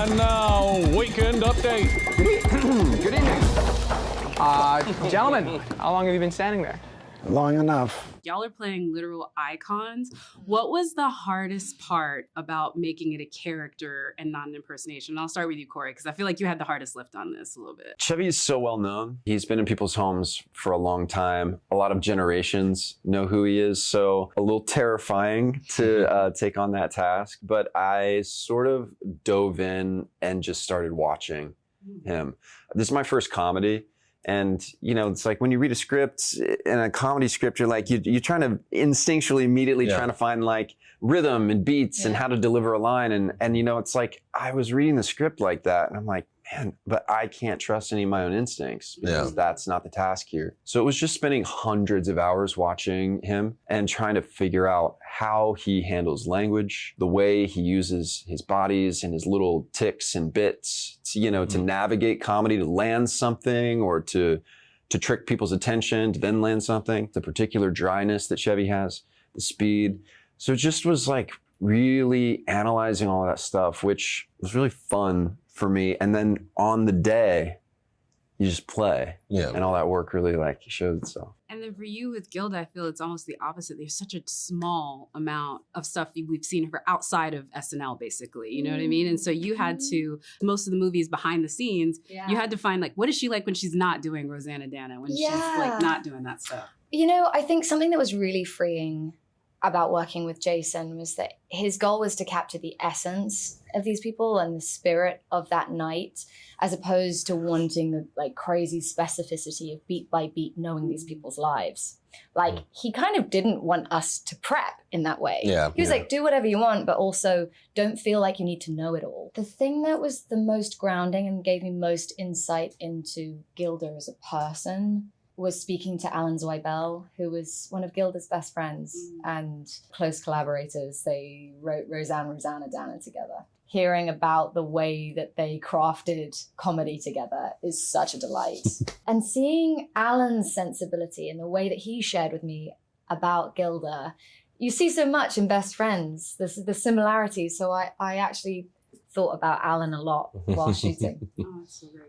And now, Weekend Update. Good evening. Gentlemen, how long have you been standing there? Long enough. Y'all are playing literal icons. What was the hardest part about making it a character and not an impersonation? And I'll start with you, Cory, because I feel like you had the hardest lift on this a little bit. Chevy is so well known. He's been in people's homes for a long time. A lot of generations know who he is, so a little terrifying to take on that task. But I sort of dove in and just started watching him. This is my first comedy. And, you know, it's like when you read a script, in a comedy script, you're like, you're trying to instinctually immediately trying to find like rhythm and beats and how to deliver a line. And, you know, it's like, I was reading the script like that and I'm like, man, but I can't trust any of my own instincts because that's not the task here. So it was just spending hundreds of hours watching him and trying to figure out how he handles language, the way he uses his bodies and his little ticks and bits, to, you know, to navigate comedy, to land something or to trick people's attention, to then land something, the particular dryness that Chevy has, the speed. So it just was like really analyzing all that stuff, which was really fun for me. And then on the day, you just play. Yeah. And all that work really like shows itself. And then for you with Gilda, I feel it's almost the opposite. There's such a small amount of stuff we've seen her outside of SNL, basically. You know what I mean? And so you had to, most of the movies behind the scenes, you had to find like, what is she like when she's not doing Rosanna Dana, when she's like not doing that stuff? You know, I think something that was really freeing about working with Jason was that his goal was to capture the essence of these people and the spirit of that night, as opposed to wanting the like crazy specificity of beat by beat knowing these people's lives. Like he kind of didn't want us to prep in that way. He was like, do whatever you want, but also don't feel like you need to know it all. The thing that was the most grounding and gave me most insight into Gilda as a person was speaking to Alan Zweibel, who was one of Gilda's best friends and close collaborators. They wrote Rosanna Dana together. Hearing about the way that they crafted comedy together is such a delight. And seeing Alan's sensibility and the way that he shared with me about Gilda, you see so much in Best Friends, the similarities. So I actually thought about Alan a lot while shooting. Oh, that's so great.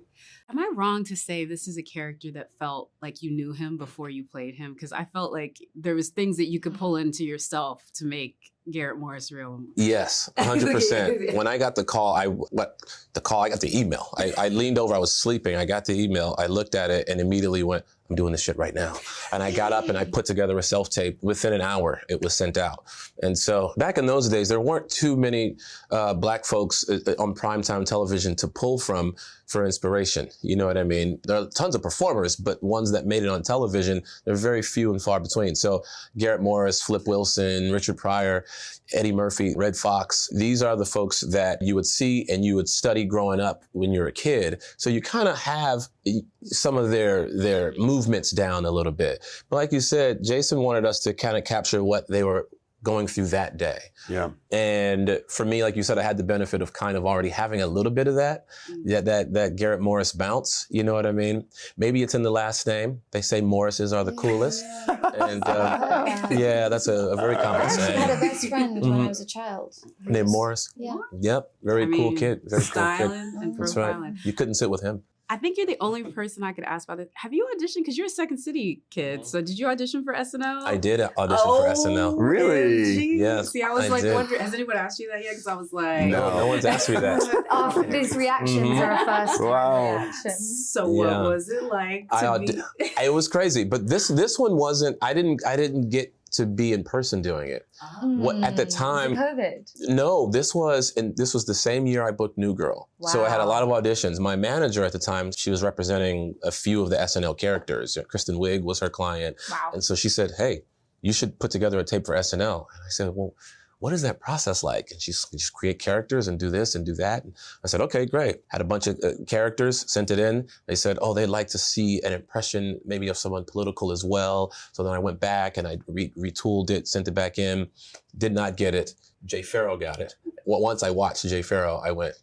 Am I wrong to say this is a character that felt like you knew him before you played him? Because I felt like there was things that you could pull into yourself to make Garrett Morris real. Yes, 100%. When I got the call, I got the email. I leaned over, I was sleeping, I got the email, I looked at it and immediately went, I'm doing this shit right now. And I got up and I put together a self-tape. Within an hour, it was sent out. And so back in those days, there weren't too many Black folks on primetime television to pull from for inspiration. You know what I mean? There are tons of performers, but ones that made it on television, they're very few and far between. So Garrett Morris, Flip Wilson, Richard Pryor, Eddie Murphy, Red Fox, these are the folks that you would see and you would study growing up when you're a kid. So you kind of have some of their movements down a little bit. But like you said, Jason wanted us to kind of capture what they were going through that day. Yeah. And for me, like you said, I had the benefit of kind of already having a little bit of that Garrett Morris bounce, you know what I mean? Maybe it's in the last name. They say Morrises are the coolest. And yeah, that's a very common saying. I had a best friend when I was a child. Named Morris? Yeah. Yep, very cool kid. Very styling cool kid. and That's profiling. right. You couldn't sit with him. I think you're the only person I could ask about this. Have you auditioned? Because you're a Second City kid. So did you audition for SNL? I did audition for SNL. Really? Geez. Yes. See, I was wondering, has anyone asked you that yet? Because I was like, no one's asked me that. These reactions are a first reaction. So what was it like to be? It was crazy, but this one wasn't. I didn't get to be in person doing it. What at the time? COVID. No, this was the same year I booked New Girl. Wow. So I had a lot of auditions. My manager at the time, she was representing a few of the SNL characters. Kristen Wiig was her client. Wow. And so she said, hey, you should put together a tape for SNL. And I said, well, what is that process like? And she's just create characters and do this and do that. And I said, okay, great. Had a bunch of characters, sent it in. They said, oh, they'd like to see an impression maybe of someone political as well. So then I went back and I retooled it, sent it back in, did not get it. Jay Farrow got it. Well, once I watched Jay Farrow, I went,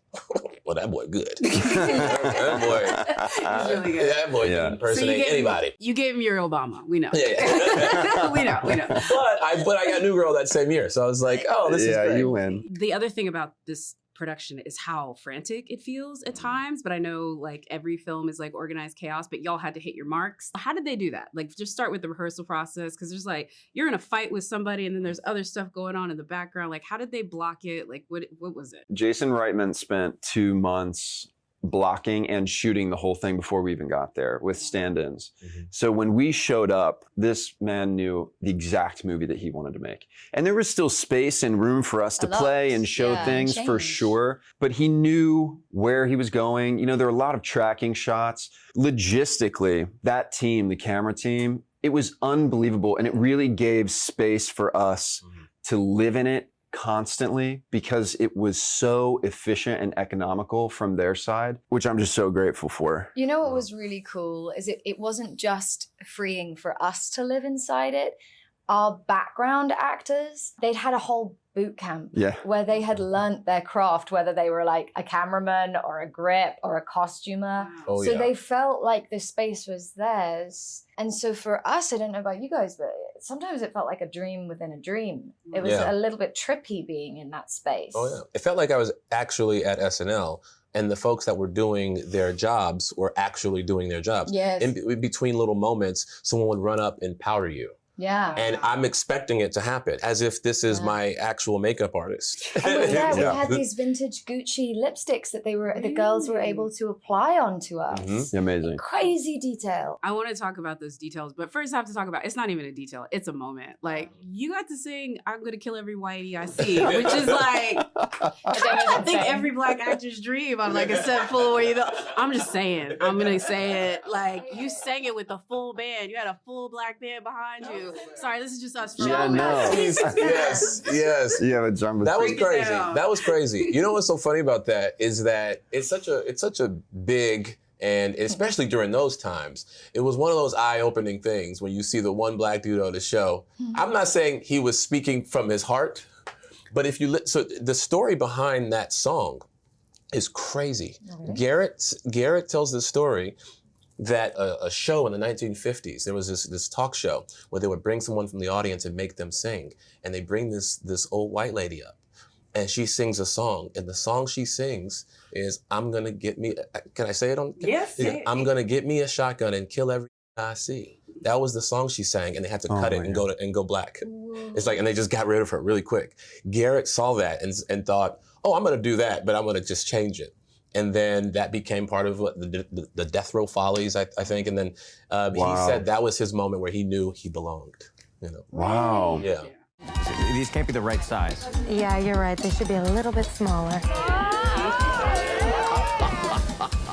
well, that boy good. that boy, really good. That boy can impersonate anybody. You gave him your Obama. We know. Yeah. we know. But I got New Girl that same year. So I was like, oh, this is great. You win. The other thing about this production is how frantic it feels at times. But I know like every film is like organized chaos, but y'all had to hit your marks. How did they do that? Like just start with the rehearsal process, because there's like, you're in a fight with somebody and then there's other stuff going on in the background. Like how did they block it? Like what was it? Jason Reitman spent 2 months blocking and shooting the whole thing before we even got there with stand-ins. So when we showed up, this man knew the exact movie that he wanted to make. And there was still space and room for us to play and show things for sure. But he knew where he was going. You know, there were a lot of tracking shots. Logistically, that team, the camera team, it was unbelievable. And it really gave space for us to live in it constantly, because it was so efficient and economical from their side, which I'm just so grateful for. You know what was really cool is it wasn't just freeing for us to live inside it. Our background actors, they'd had a whole boot camp where they had learnt their craft, whether they were like a cameraman or a grip or a costumer. Oh, so they felt like the space was theirs. And so for us, I don't know about you guys, but sometimes it felt like a dream within a dream. It was a little bit trippy being in that space. Oh yeah, it felt like I was actually at SNL, and the folks that were doing their jobs were actually doing their jobs. Yes. In between little moments, someone would run up and powder you. Yeah. And I'm expecting it to happen, as if this is my actual makeup artist. And we had these vintage Gucci lipsticks that the girls were able to apply onto us. Amazing. Crazy detail. I want to talk about those details, but first I have to talk about, it's not even a detail, it's a moment. Like, you got to sing I'm Gonna Kill Every Whitey I See, which is like, I think every Black actor's dream on like a set full where you know, I'm just saying, I'm gonna say it, like, you sang it with a full band, you had a full Black band behind you. Sorry, this is just us. Yeah, no. yes. You have a drum. That was crazy. That was crazy. You know what's so funny about that is that it's such a big, and especially during those times, it was one of those eye-opening things when you see the one Black dude on the show. I'm not saying he was speaking from his heart, but if you so the story behind that song is crazy. Garrett tells the story that a show in the 1950s, there was this talk show where they would bring someone from the audience and make them sing. And they bring this old white lady up and she sings a song. And the song she sings is, I'm gonna get me, can I say it on? Yes. I'm gonna get me a shotgun and kill every I see. That was the song she sang, and they had to cut it and go black. Whoa. It's like, and they just got rid of her really quick. Garrett saw that and thought, oh, I'm gonna do that, but I'm gonna just change it. And then that became part of the Death Row Follies, I think. And then he said that was his moment where he knew he belonged. You know. Wow. Yeah. These can't be the right size. Yeah, you're right. They should be a little bit smaller.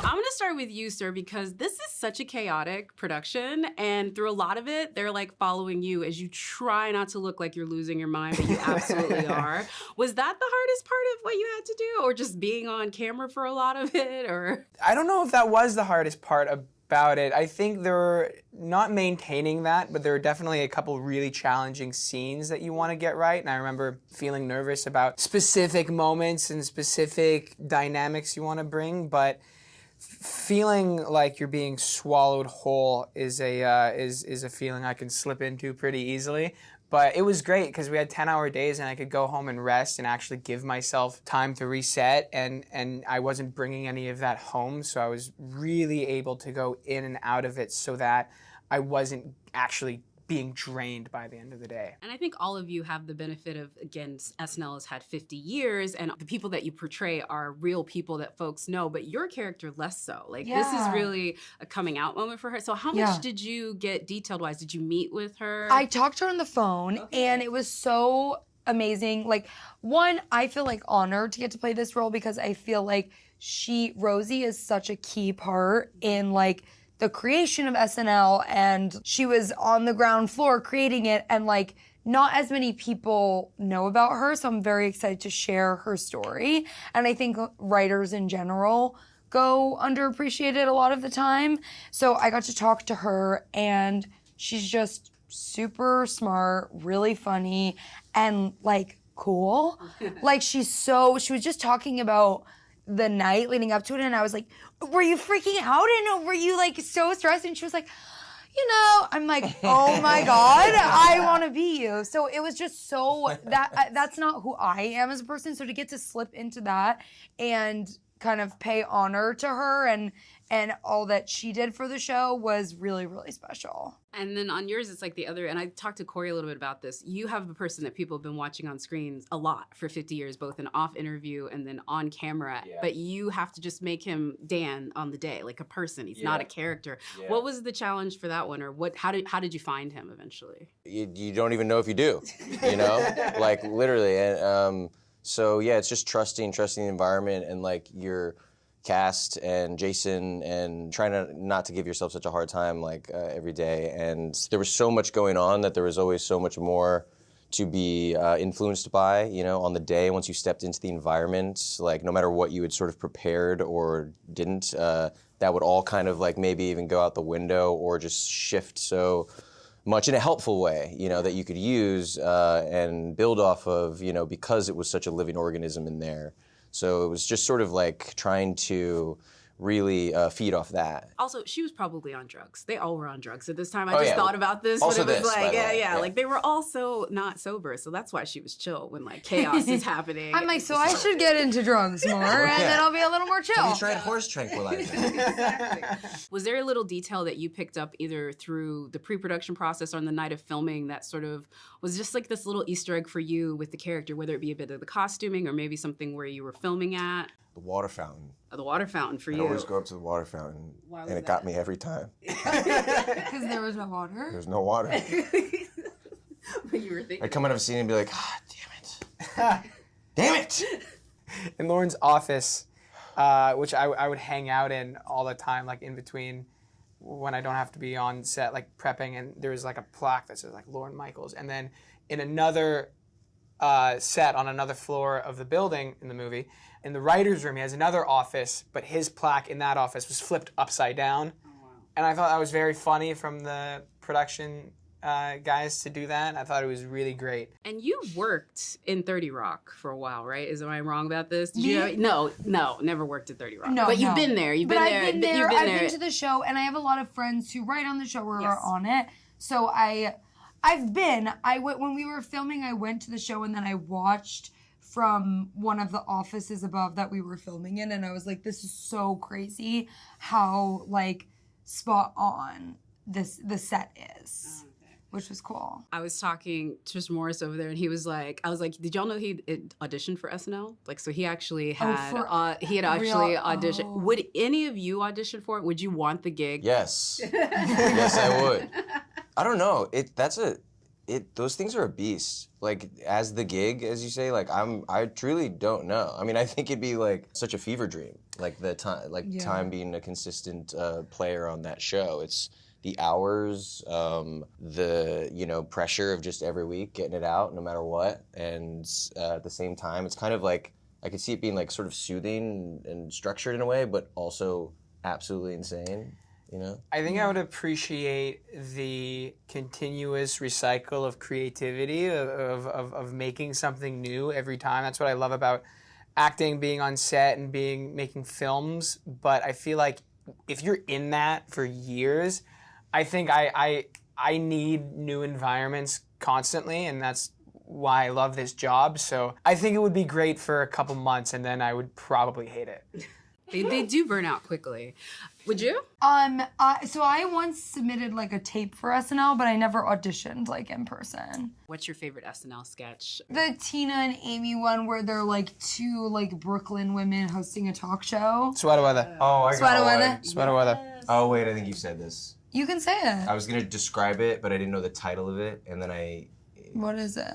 I'm gonna start with you, sir, because this is such a chaotic production, and through a lot of it, they're like following you as you try not to look like you're losing your mind, but you absolutely are. Was that the hardest part of what you had to do, or just being on camera for a lot of it, or? I don't know if that was the hardest part about it. I think there were, not maintaining that, but there were definitely a couple really challenging scenes that you want to get right. And I remember feeling nervous about specific moments and specific dynamics you want to bring, but feeling like you're being swallowed whole is a feeling I can slip into pretty easily. But it was great because we had 10-hour days and I could go home and rest and actually give myself time to reset, and I wasn't bringing any of that home, so I was really able to go in and out of it so that I wasn't actually being drained by the end of the day. And I think all of you have the benefit of, again, SNL has had 50 years, and the people that you portray are real people that folks know, but your character less so. Like, this is really a coming out moment for her. So how much did you get detailed-wise? Did you meet with her? I talked to her on the phone, and it was so amazing. Like, one, I feel like honored to get to play this role because I feel like Rosie is such a key part in, like, the creation of SNL, and she was on the ground floor creating it, and like not as many people know about her, so I'm very excited to share her story. And I think writers in general go underappreciated a lot of the time. So I got to talk to her, and she's just super smart, really funny, and like cool. Like she was just talking about the night leading up to it, and I was like, were you freaking out? And were you like so stressed? And she was like, I'm like, oh my God, I want to be you. So it was just so, that's not who I am as a person. So to get to slip into that and kind of pay honor to her and all that she did for the show was really, really special. And then on yours, it's like the other, and I talked to Cory a little bit about this. You have a person that people have been watching on screens a lot for 50 years, both in off interview and then on camera. Yeah. But you have to just make him Dan on the day, like a person. He's not a character. Yeah. What was the challenge for that one, or how did you find him eventually? You don't even know if you do, like literally. And so yeah, it's just trusting the environment and like your cast and Jason and trying not to give yourself such a hard time like every day. And there was so much going on that there was always so much more to be influenced by, on the day once you stepped into the environment. Like no matter what you had sort of prepared or didn't, that would all kind of like maybe even go out the window or just shift so much in a helpful way, that you could use and build off of, because it was such a living organism in there. So it was just sort of like trying to really feed off that. Also, she was probably on drugs. They all were on drugs at this time. I just thought about this, also but it was this, like, yeah, like they were also not sober. So that's why she was chill when like chaos is happening. I'm like, so I should get into drugs more and then I'll be a little more chill. Have you tried horse tranquilizer? Exactly. Was there a little detail that you picked up either through the pre-production process or on the night of filming that sort of was just like this little Easter egg for you with the character, whether it be a bit of the costuming or maybe something where you were filming at? The water fountain. Oh, the water fountain for you. I always go up to the water fountain, and it got me every time. Because there was no water? There's no water. But you were thinking. I'd come out of a scene and be like, damn it. Damn it! In Lauren's office, which I would hang out in all the time, like in between when I don't have to be on set, like prepping, and there's like a plaque that says like Lamorne Michaels. And then in another set on another floor of the building in the movie, in the writer's room, he has another office, but his plaque in that office was flipped upside down. Oh, wow. And I thought that was very funny from the production guys to do that. I thought it was really great. And you worked in 30 Rock for a while, right? Am I wrong about this? Did you? No, never worked at 30 Rock. No, but you've been there. I've been to the show, and I have a lot of friends who write on the show or are on it. So when we were filming, I went to the show, and then I watched from one of the offices above that we were filming in, and I was like, this is so crazy how like spot on the set is. Which was cool. I was talking to Mr. Morris over there, and he was like, I was like, did y'all know he auditioned for SNL? Like, so he actually had, auditioned. Oh. Would any of you audition for it? Would you want the gig? Yes. Yes, I would. I don't know. Those things are a beast. Like, as the gig, as you say, like, I truly don't know. I mean, I think it'd be like such a fever dream. Like time being a consistent player on that show. It's the hours, the pressure of just every week getting it out no matter what, and at the same time, it's kind of like I could see it being like sort of soothing and structured in a way, but also absolutely insane. I think I would appreciate the continuous recycle of creativity of making something new every time. That's what I love about acting, being on set, and making films. But I feel like if you're in that for years, I think I need new environments constantly, and that's why I love this job. So I think it would be great for a couple months, and then I would probably hate it. They do burn out quickly. Would you? So I once submitted like a tape for SNL, but I never auditioned like in person. What's your favorite SNL sketch? The Tina and Amy one where they're like two like Brooklyn women hosting a talk show. Sweater weather. Oh, I got one. Sweater weather. Yes. Oh wait, I think you said this. You can say it. I was gonna describe it, but I didn't know the title of it, and then What is it?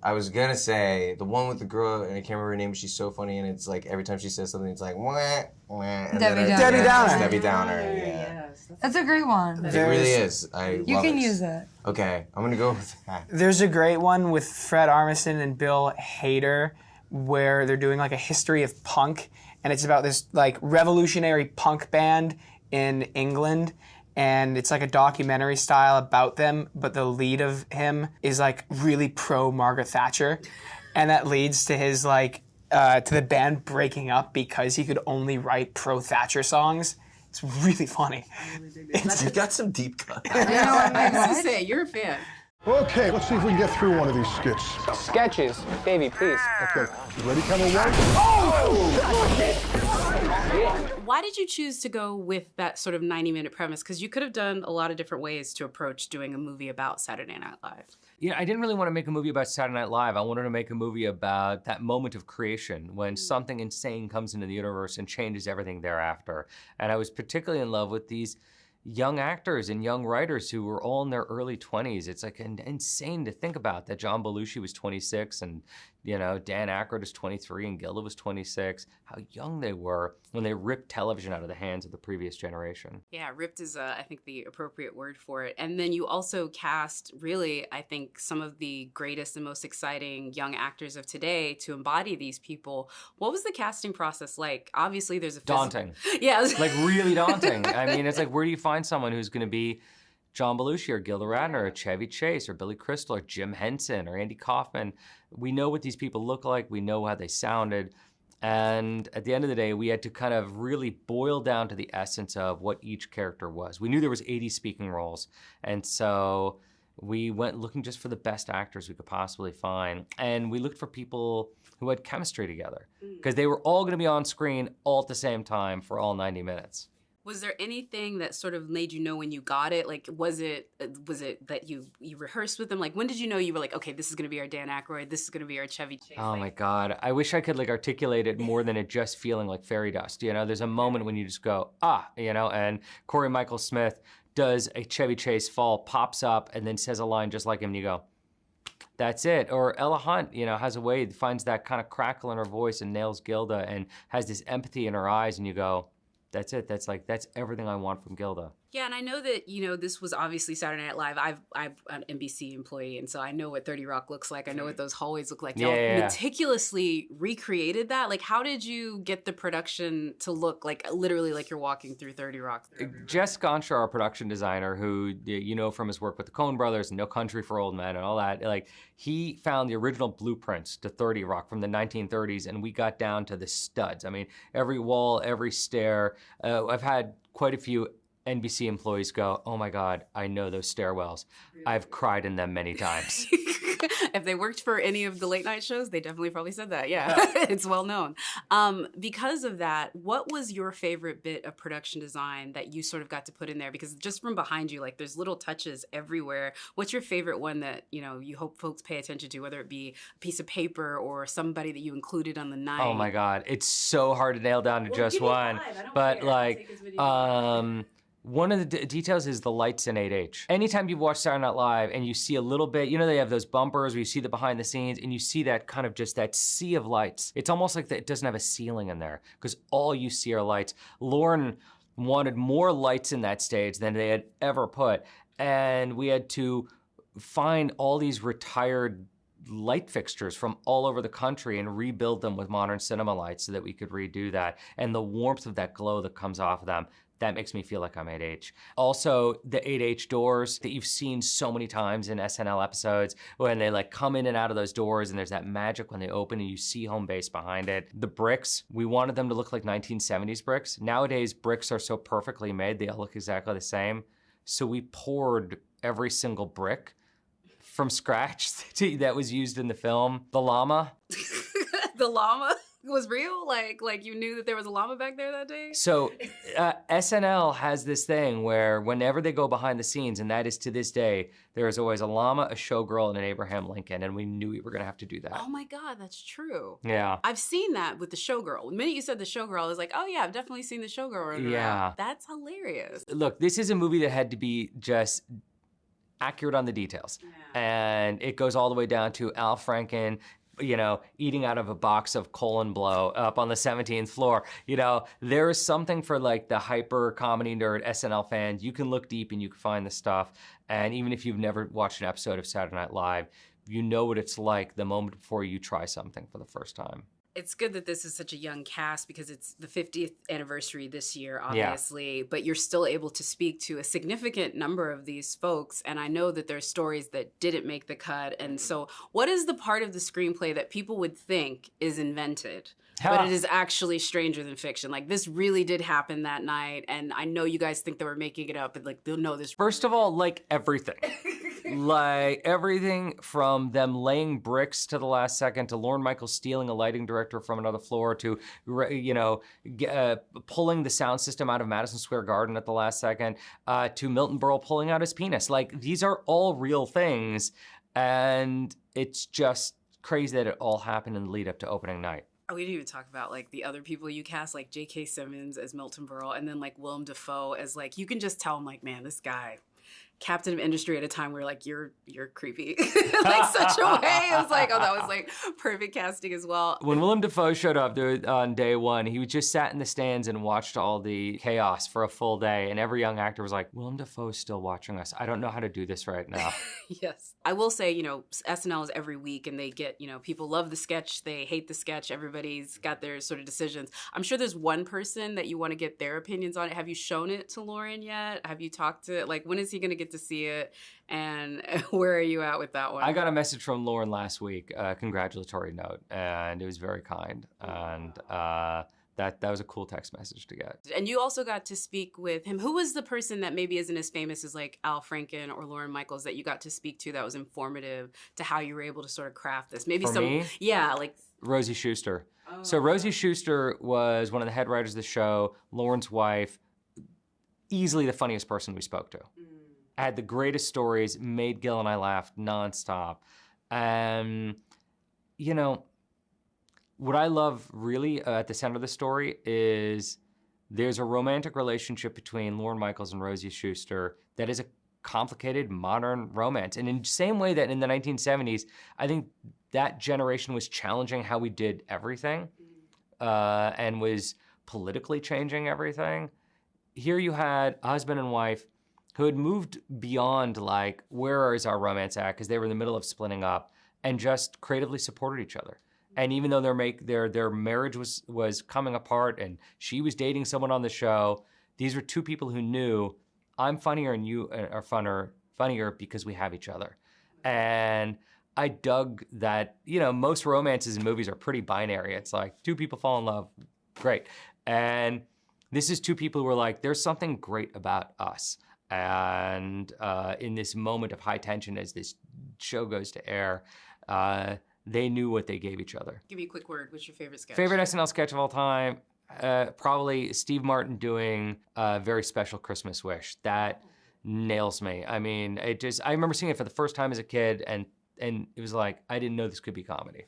I was gonna say the one with the girl, and I can't remember her name, but she's so funny, and it's like every time she says something, it's like wah, wah, and Debbie then Downer. Debbie Downer. Yeah. Yes. That's a great one. It really is. You can use it. Okay, I'm gonna go with that. There's a great one with Fred Armisen and Bill Hader where they're doing like a history of punk, and it's about this like revolutionary punk band in England. And it's like a documentary style about them, but the lead of him is like really pro Margaret Thatcher. And that leads to his like, to the band breaking up because he could only write pro Thatcher songs. It's really funny. You got some deep cut. I was to say, you're a fan. Okay, let's see if we can get through one of these skits. Sketches. Davey, please. Okay, you ready, Kevin White? Why did you choose to go with that sort of 90-minute premise? Because you could have done a lot of different ways to approach doing a movie about Saturday Night Live. Yeah, I didn't really want to make a movie about Saturday Night Live. I wanted to make a movie about that moment of creation when something insane comes into the universe and changes everything thereafter. And I was particularly in love with these young actors and young writers who were all in their early 20s. It's like insane to think about that John Belushi was 26 and Dan Aykroyd was 23 and Gilda was 26. How young they were when they ripped television out of the hands of the previous generation. Yeah, ripped is, I think, the appropriate word for it. And then you also cast, really, I think, some of the greatest and most exciting young actors of today to embody these people. What was the casting process like? Obviously, there's a daunting. Yeah, like really daunting. I mean, it's like, where do you find someone who's going to be John Belushi or Gilda Radner or Chevy Chase or Billy Crystal or Jim Henson or Andy Kaufman? We know what these people look like. We know how they sounded. And at the end of the day, we had to kind of really boil down to the essence of what each character was. We knew there was 80 speaking roles. And so we went looking just for the best actors we could possibly find. And we looked for people who had chemistry together because they were all going to be on screen all at the same time for all 90 minutes. Was there anything that sort of made you know when you got it? Like, was it that you rehearsed with them? Like, when did you know you were like, okay, this is going to be our Dan Aykroyd, this is going to be our Chevy Chase? Oh my God. I wish I could like articulate it more than it just feeling like fairy dust. There's a moment when you just go, and Cory Michael Smith does a Chevy Chase fall, pops up, and then says a line just like him, and you go, that's it. Or Ella Hunt, has a way, finds that kind of crackle in her voice and nails Gilda and has this empathy in her eyes, and you go, that's it. That's everything I want from Gilda. Yeah, and I know that, this was obviously Saturday Night Live. I'm an NBC employee, and so I know what 30 Rock looks like. I know what those hallways look like. Y'all meticulously recreated that. Like, how did you get the production to look like literally like you're walking through 30 Rock? Jess Gonsher, our production designer, who from his work with the Coen Brothers and No Country for Old Men and all that, he found the original blueprints to 30 Rock from the 1930s, and we got down to the studs. I mean, every wall, every stair. I've had quite a few NBC employees go, oh my God, I know those stairwells. I've cried in them many times. If they worked for any of the late night shows, they definitely probably said that. Yeah, it's well known. Because of that, what was your favorite bit of production design that you sort of got to put in there? Because just from behind you, there's little touches everywhere. What's your favorite one that, you hope folks pay attention to, whether it be a piece of paper or somebody that you included on the night? Oh my God, it's so hard to nail down to just one. But one of the details is the lights in 8H. Anytime you watch Saturday Night Live and you see a little bit, they have those bumpers where you see the behind the scenes and you see that kind of just that sea of lights. It's almost like it doesn't have a ceiling in there because all you see are lights. Lauren wanted more lights in that stage than they had ever put. And we had to find all these retired light fixtures from all over the country and rebuild them with modern cinema lights so that we could redo that. And the warmth of that glow that comes off of them, that makes me feel like I'm 8H. Also, the 8H doors that you've seen so many times in SNL episodes when they come in and out of those doors and there's that magic when they open and you see home base behind it. The bricks, we wanted them to look like 1970s bricks. Nowadays, bricks are so perfectly made, they all look exactly the same. So we poured every single brick from scratch that was used in the film. The llama. The llama was real? Like you knew that there was a llama back there that day? So SNL has this thing where whenever they go behind the scenes, and that is to this day, there is always a llama, a showgirl, and an Abraham Lincoln, and we knew we were going to have to do that. Oh my God, that's true. Yeah. I've seen that with the showgirl. The minute you said the showgirl, I was like, oh yeah, I've definitely seen the showgirl. Yeah. That's hilarious. Look, this is a movie that had to be just accurate on the details. Yeah. And it goes all the way down to Al Franken, eating out of a box of colon blow up on the 17th floor. There is something for the hyper comedy nerd SNL fans. You can look deep and you can find the stuff. And even if you've never watched an episode of Saturday Night Live, you know what it's like the moment before you try something for the first time. It's good that this is such a young cast because it's the 50th anniversary this year, obviously, but you're still able to speak to a significant number of these folks. And I know that there's stories that didn't make the cut. And so what is the part of the screenplay that people would think is invented? But it is actually stranger than fiction. Like, this really did happen that night, and I know you guys think they were making it up, but like, they'll know this. First of all, like everything. Like everything from them laying bricks to the last second, to Lorne Michael stealing a lighting director from another floor, to, you know, pulling the sound system out of Madison Square Garden at the last second, to Milton Berle pulling out his penis. Like, these are all real things, and it's just crazy that it all happened in the lead up to opening night. We didn't even talk about like the other people you cast, like J.K. Simmons as Milton Berle, and then like Willem Dafoe as like, you can just tell him like, man, this guy, captain of industry at a time where like you're creepy, like such a way. It was like, oh, that was like perfect casting as well. When Willem Dafoe showed up there on day one, he just sat in the stands and watched all the chaos for a full day, and every young actor was like, Willem Dafoe's still watching us. I don't know how to do this right now. Yes. I will say, you know, SNL is every week, and they get, you know, people love the sketch, they hate the sketch, everybody's got their sort of decisions. I'm sure there's one person that you want to get their opinions on it. Have you shown it to Lauren yet? Have you talked to, like, when is he going to get to see it, and where are you at with that one? I got a message from Lauren last week, a congratulatory note, and it was very kind, and that was a cool text message to get. And you also got to speak with him. Who was the person that maybe isn't as famous as like Al Franken or Lorne Michaels that you got to speak to that was informative to how you were able to sort of craft this? Maybe For me? Yeah, like Rosie Schuster. Oh. So Rosie Schuster was one of the head writers of the show, Lauren's wife, easily the funniest person we spoke to. Had the greatest stories, made Gil and I laugh nonstop. You know, what I love really at the center of the story is there's a romantic relationship between Lorne Michaels and Rosie Schuster that is a complicated modern romance. And in the same way that in the 1970s, I think that generation was challenging how we did everything and was politically changing everything. Here you had a husband and wife who had moved beyond like, where is our romance at? Because they were in the middle of splitting up, and just creatively supported each other. And even though their marriage was coming apart and she was dating someone on the show, these were two people who knew, I'm funnier and you are funnier because we have each other. And I dug that, you know, most romances in movies are pretty binary. It's like two people fall in love, great. And this is two people who are like, there's something great about us. And in this moment of high tension as this show goes to air, they knew what they gave each other. Give me a quick word. What's your favorite sketch? Favorite SNL sketch of all time? Probably Steve Martin doing a Very Special Christmas Wish. That nails me. I mean, I remember seeing it for the first time as a kid, and it was like, I didn't know this could be comedy.